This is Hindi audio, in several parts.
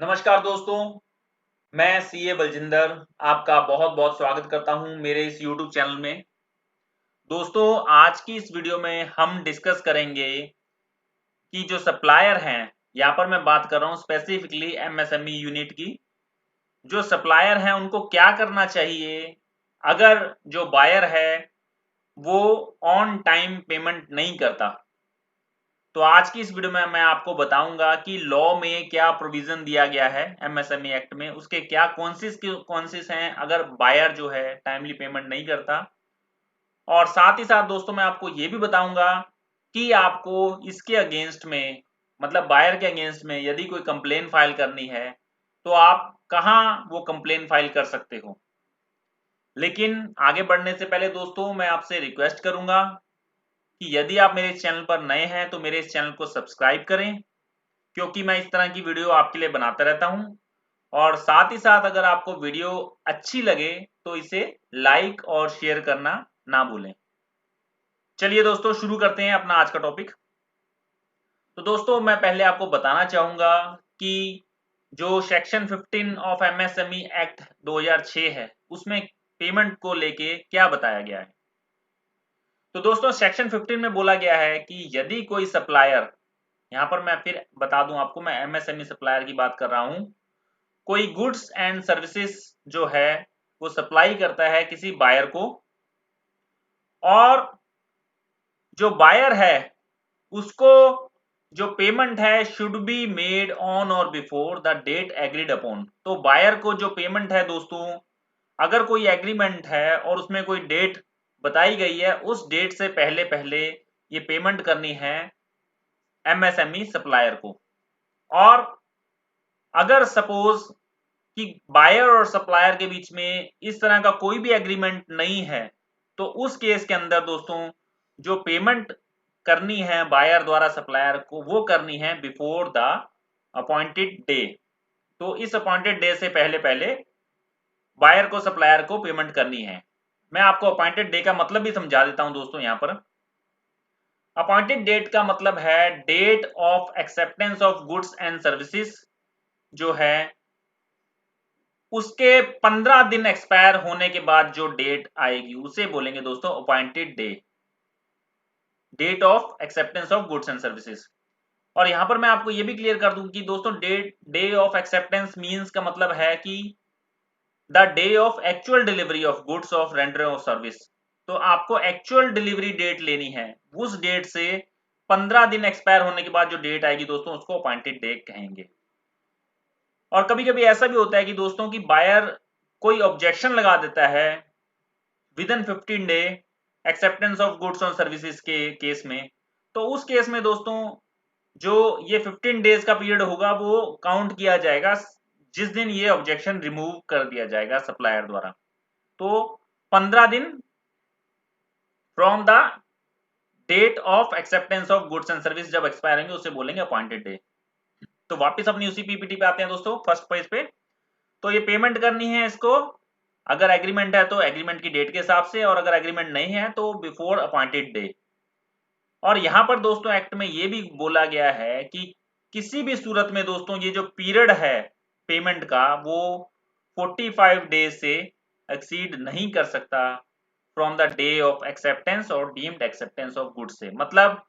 नमस्कार दोस्तों, मैं सीए बलजिंदर आपका बहुत बहुत स्वागत करता हूं मेरे इस यूट्यूब चैनल में। दोस्तों, आज की इस वीडियो में हम डिस्कस करेंगे कि जो सप्लायर हैं, यहाँ पर मैं बात कर रहा हूँ स्पेसिफिकली एमएसएमई यूनिट की। जो सप्लायर हैं उनको क्या करना चाहिए अगर जो बायर है वो ऑन टाइम पेमेंट नहीं करता। तो आज की इस वीडियो में मैं आपको बताऊंगा कि लॉ में क्या प्रोविजन दिया गया है एमएसएमई एक्ट में, उसके क्या कॉन्सिस हैं अगर बायर जो है टाइमली पेमेंट नहीं करता। और साथ ही साथ दोस्तों मैं आपको ये भी बताऊंगा कि आपको इसके अगेंस्ट में, मतलब बायर के अगेंस्ट में यदि कोई कंप्लेन फाइल करनी है तो आप कहाँ वो कंप्लेन फाइल कर सकते हो। लेकिन आगे बढ़ने से पहले दोस्तों मैं आपसे रिक्वेस्ट करूंगा कि यदि आप मेरे इस चैनल पर नए हैं तो मेरे इस चैनल को सब्सक्राइब करें, क्योंकि मैं इस तरह की वीडियो आपके लिए बनाता रहता हूं। और साथ ही साथ अगर आपको वीडियो अच्छी लगे तो इसे लाइक और शेयर करना ना भूलें। चलिए दोस्तों शुरू करते हैं अपना आज का टॉपिक। तो दोस्तों मैं पहले आपको बताना चाहूंगा कि जो सेक्शन 15 ऑफ एमएसएमई एक्ट 2006 है उसमें पेमेंट को लेके क्या बताया गया है। तो दोस्तों सेक्शन 15 में बोला गया है कि यदि कोई सप्लायर, यहाँ पर मैं फिर बता दूं आपको, मैं एमएसएमई सप्लायर की बात कर रहा हूं, कोई गुड्स एंड सर्विसेज जो है वो सप्लाई करता है किसी बायर को, और जो बायर है उसको जो पेमेंट है should be made on or before the date agreed upon. तो बायर को जो पेमेंट है दोस्तों, अगर कोई एग्रीमेंट है और उसमें कोई डेट बताई गई है, उस डेट से पहले पहले ये पेमेंट करनी है एमएसएमई सप्लायर को। और अगर सपोज कि बायर और सप्लायर के बीच में इस तरह का कोई भी एग्रीमेंट नहीं है तो उस केस के अंदर दोस्तों जो पेमेंट करनी है बायर द्वारा सप्लायर को वो करनी है बिफोर द अपॉइंटेड डे। तो इस अपॉइंटेड डे से पहले पहले बायर को सप्लायर को पेमेंट करनी है। मैं आपको अपॉइंटेड डे का मतलब भी समझा देता हूं दोस्तों। यहाँ पर अपॉइंटेड डेट का मतलब है date of acceptance of goods and services जो है उसके 15 दिन एक्सपायर होने के बाद जो डेट आएगी उसे बोलेंगे दोस्तों appointed day, date of acceptance of goods and services. और यहां पर मैं आपको ये भी क्लियर कर दूं कि दोस्तों डे ऑफ एक्सेप्टेंस मींस का मतलब है कि the day of actual delivery of goods of render of service. तो आपको एक्चुअल डिलीवरी डेट लेनी है, उस डेट से 15 दिन एक्सपायर होने के बाद जो डेट आएगी दोस्तों उसको अपॉइंटेड डे कहेंगे। और कभी कभी ऐसा भी होता है कि दोस्तों की बायर कोई ऑब्जेक्शन लगा देता है with in 15 day acceptance of goods और सर्विसेज के केस में। तो उस केस में दोस्तों जो ये 15 डेज का पीरियड होगा वो काउंट किया जाएगा जिस दिन ये ऑब्जेक्शन रिमूव कर दिया जाएगा सप्लायर द्वारा। तो 15 दिन from the date of acceptance of goods and service जब एक्सपायर होंगे उसे बोलेंगे अपॉइंटेड डे। तो वापस अपनी उसी पीपीटी पे आते हैं दोस्तों, फर्स्ट पेज पे। तो ये पेमेंट करनी है इसको, अगर एग्रीमेंट है तो एग्रीमेंट की डेट के हिसाब से, और अगर एग्रीमेंट नहीं है तो बिफोर अपॉइंटेड डे। और यहां पर दोस्तों एक्ट में ये भी बोला गया है कि किसी भी सूरत में दोस्तों ये जो पीरियड है पेमेंट का वो 45 डेज से एक्सीड नहीं कर सकता from the day of acceptance और डीम्ड एक्सेप्टेंस ऑफ गुड्स से। मतलब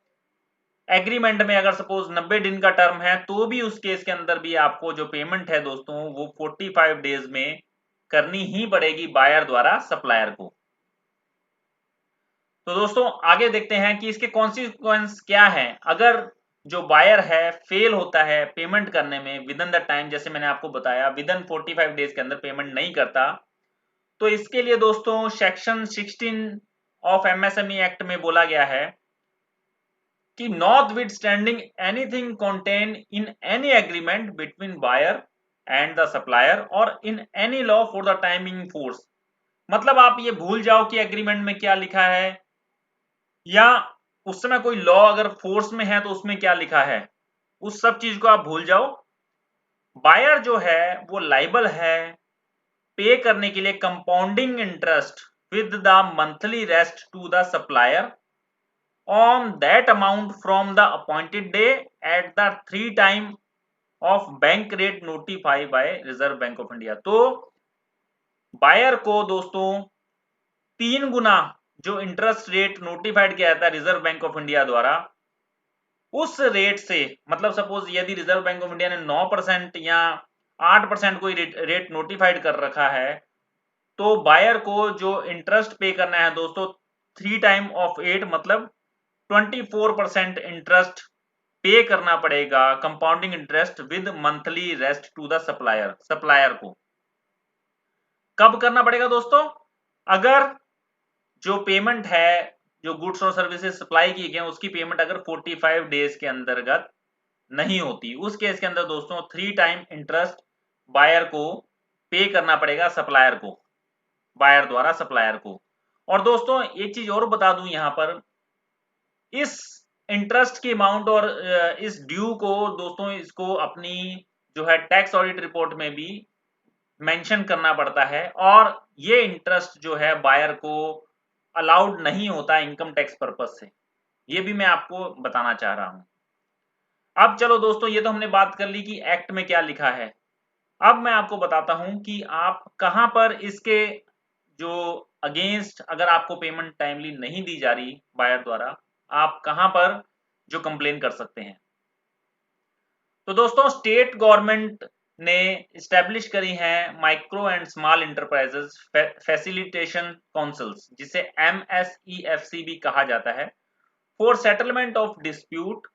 एग्रीमेंट में अगर सपोज 90 दिन का टर्म है तो भी उस केस के अंदर भी आपको जो पेमेंट है दोस्तों वो 45 डेज में करनी ही पड़ेगी बायर द्वारा सप्लायर को। तो दोस्तों आगे देखते हैं कि इसके कॉन्सिक्वेंस क्या है अगर जो बायर है फेल होता है पेमेंट करने में विद इन द टाइम, जैसे मैंने आपको बताया विद इन 45 डेज के अंदर पेमेंट नहीं करता। तो इसके लिए दोस्तों सेक्शन 16 ऑफ एमएसएमई एक्ट में बोला गया है कि notwithstanding anything contained in any agreement between buyer and the supplier or in any law for the time in force। मतलब आप ये भूल जाओ कि एग्रीमेंट में क्या लिखा है, या उस समय कोई लॉ अगर फोर्स में है तो उसमें क्या लिखा है, उस सब चीज को आप भूल जाओ। बायर जो है वो लाइबल है पे करने के लिए compounding interest with the monthly rest to the supplier on that amount from the appointed day at the 3 time of bank rate notify by Reserve Bank of India. तो बायर को दोस्तों 3 गुना जो इंटरेस्ट रेट नोटिफाइड किया जाता है रिजर्व बैंक ऑफ इंडिया द्वारा, उस रेट से, मतलब सपोज यदि रिजर्व बैंक ऑफ इंडिया ने 9% या 8% कोई रेट नोटिफाइड कर रखा है, तो बायर को जो इंटरेस्ट पे करना है दोस्तों 3 टाइम ऑफ 8 मतलब 24% इंटरेस्ट पे करना पड़ेगा, compounding interest with monthly rest to the supplier को। कब करना पड़ेगा दोस्तों? अगर जो पेमेंट है, जो गुड्स और सर्विसेज सप्लाई की गई उसकी पेमेंट अगर 45 डेज के अंतर्गत नहीं होती, उस केस के अंदर दोस्तों 3 टाइम इंटरेस्ट बायर को पे करना पड़ेगा सप्लायर को, बायर द्वारा सप्लायर को। और दोस्तों एक चीज और बता दूं यहां पर, इस इंटरेस्ट की अमाउंट और इस ड्यू को दोस्तों इसको अपनी जो है टैक्स ऑडिट रिपोर्ट में भी मेंशन करना पड़ता है, और ये इंटरेस्ट जो है बायर को अलाउड नहीं होता इनकम टैक्स पर्पस से। ये भी मैं आपको बताना चाह रहा हूं। अब चलो दोस्तों, ये तो हमने बात कर ली कि एक्ट में क्या लिखा है। अब मैं आपको बताता हूं कि आप कहां पर इसके जो अगेंस्ट, अगर आपको पेमेंट टाइमली नहीं दी जा रही बायर द्वारा, आप कहां पर जो कंप्लेन कर सकते हैं। तो दोस्तों स्टेट गवर्नमेंट ने स्टैब्लिश करी हैं micro and small enterprises facilitation councils, जिसे MSEFC भी कहा जाता है, for settlement of dispute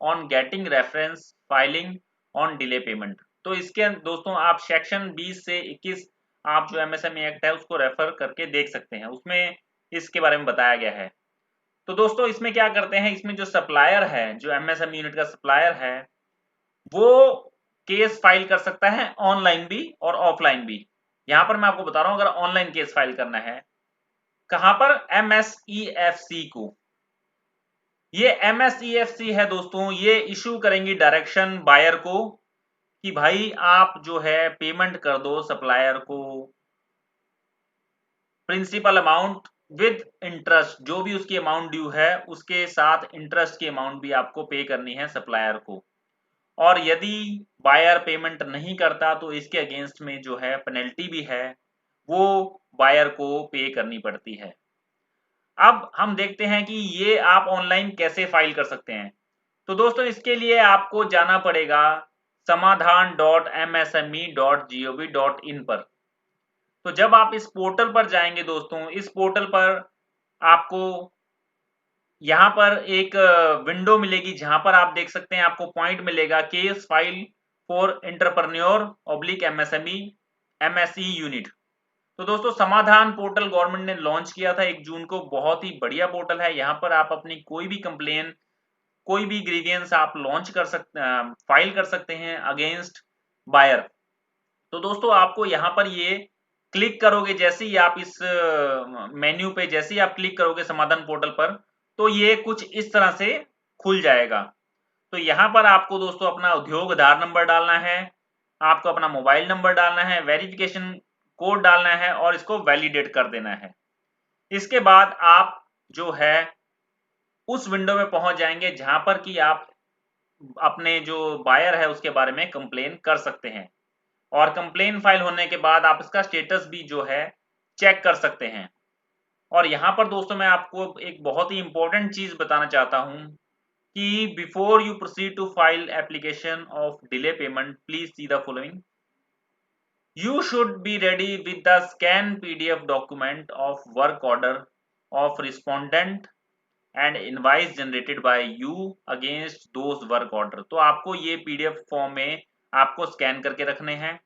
on getting reference filing on delay payment. तो इसके दोस्तों आप सेक्शन 20 से 21 आप जो MSME एक्ट है उसको रेफर करके देख सकते हैं, उसमें इसके बारे में बताया गया है। तो दोस्तों इसमें क्या करते हैं, इसमें जो सप्लायर है, जो MSME यूनिट का सप्लायर है, वो केस फाइल कर सकता है ऑनलाइन भी और ऑफलाइन भी। यहां पर मैं आपको बता रहा हूं, अगर ऑनलाइन केस फाइल करना है कहां पर, MSEFC को। ये MSEFC है दोस्तों, ये इशू करेंगी डायरेक्शन बायर को कि भाई आप जो है पेमेंट कर दो सप्लायर को प्रिंसिपल अमाउंट विद इंटरेस्ट, जो भी उसकी अमाउंट ड्यू है उसके साथ इंटरेस्ट की अमाउंट भी आपको पे करनी है सप्लायर को। और यदि बायर पेमेंट नहीं करता तो इसके अगेंस्ट में जो है पेनल्टी भी है, वो बायर को पे करनी पड़ती है। अब हम देखते हैं कि ये आप ऑनलाइन कैसे फाइल कर सकते हैं। तो दोस्तों इसके लिए आपको जाना पड़ेगा samadhan.msme.gov.in पर। तो जब आप इस पोर्टल पर जाएंगे दोस्तों, इस पोर्टल पर आपको यहाँ पर एक विंडो मिलेगी जहां पर आप देख सकते हैं, आपको पॉइंट मिलेगा case file for entrepreneur oblique MSE unit. तो दोस्तों समाधान पोर्टल गवर्नमेंट ने लॉन्च किया था 1 जून को, बहुत ही बढ़िया पोर्टल है। यहाँ पर आप अपनी कोई भी कंप्लेन, कोई भी ग्रीवियंस आप लॉन्च कर सकते, फाइल कर सकते हैं अगेंस्ट बायर। तो दोस्तों आपको यहाँ पर ये क्लिक करोगे, जैसे ही आप इस मेन्यू पे जैसे ही आप क्लिक करोगे समाधान पोर्टल पर, तो ये कुछ इस तरह से खुल जाएगा। तो यहाँ पर आपको दोस्तों अपना उद्योग आधार नंबर डालना है, आपको अपना मोबाइल नंबर डालना है, वेरिफिकेशन कोड डालना है और इसको वैलिडेट कर देना है। इसके बाद आप जो है उस विंडो में पहुंच जाएंगे जहां पर कि आप अपने जो बायर है उसके बारे में कंप्लेन कर सकते हैं, और कंप्लेन फाइल होने के बाद आप इसका स्टेटस भी जो है चेक कर सकते हैं। और यहाँ पर दोस्तों मैं आपको एक बहुत ही इंपॉर्टेंट चीज बताना चाहता हूँ कि before you proceed to file application of delay payment, please see the following. You should be ready with the scan PDF document of work order of respondent and invoice generated by you against those work order। तो आपको ये PDF फॉर्म में आपको स्कैन करके रखने हैं,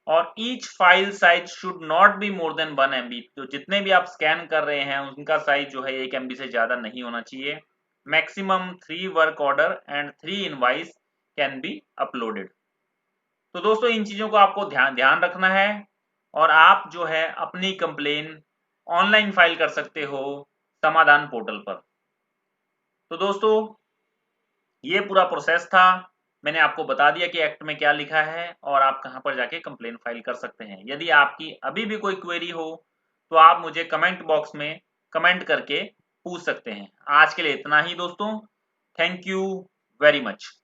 और each file size should not be more than 1 MB। तो जितने भी आप स्कैन कर रहे हैं उनका साइज जो है 1 MB से ज्यादा नहीं होना चाहिए। Maximum 3 work order and 3 invoice can be uploaded. तो दोस्तों इन चीजों को आपको ध्यान रखना है, और आप जो है अपनी कंप्लेन ऑनलाइन फाइल कर सकते हो समाधान पोर्टल पर। तो दोस्तों ये पूरा प्रोसेस था, मैंने आपको बता दिया कि एक्ट में क्या लिखा है और आप कहां पर जाके कंप्लेन फाइल कर सकते हैं। यदि आपकी अभी भी कोई क्वेरी हो तो आप मुझे कमेंट बॉक्स में कमेंट करके पूछ सकते हैं। आज के लिए इतना ही दोस्तों, थैंक यू वेरी मच।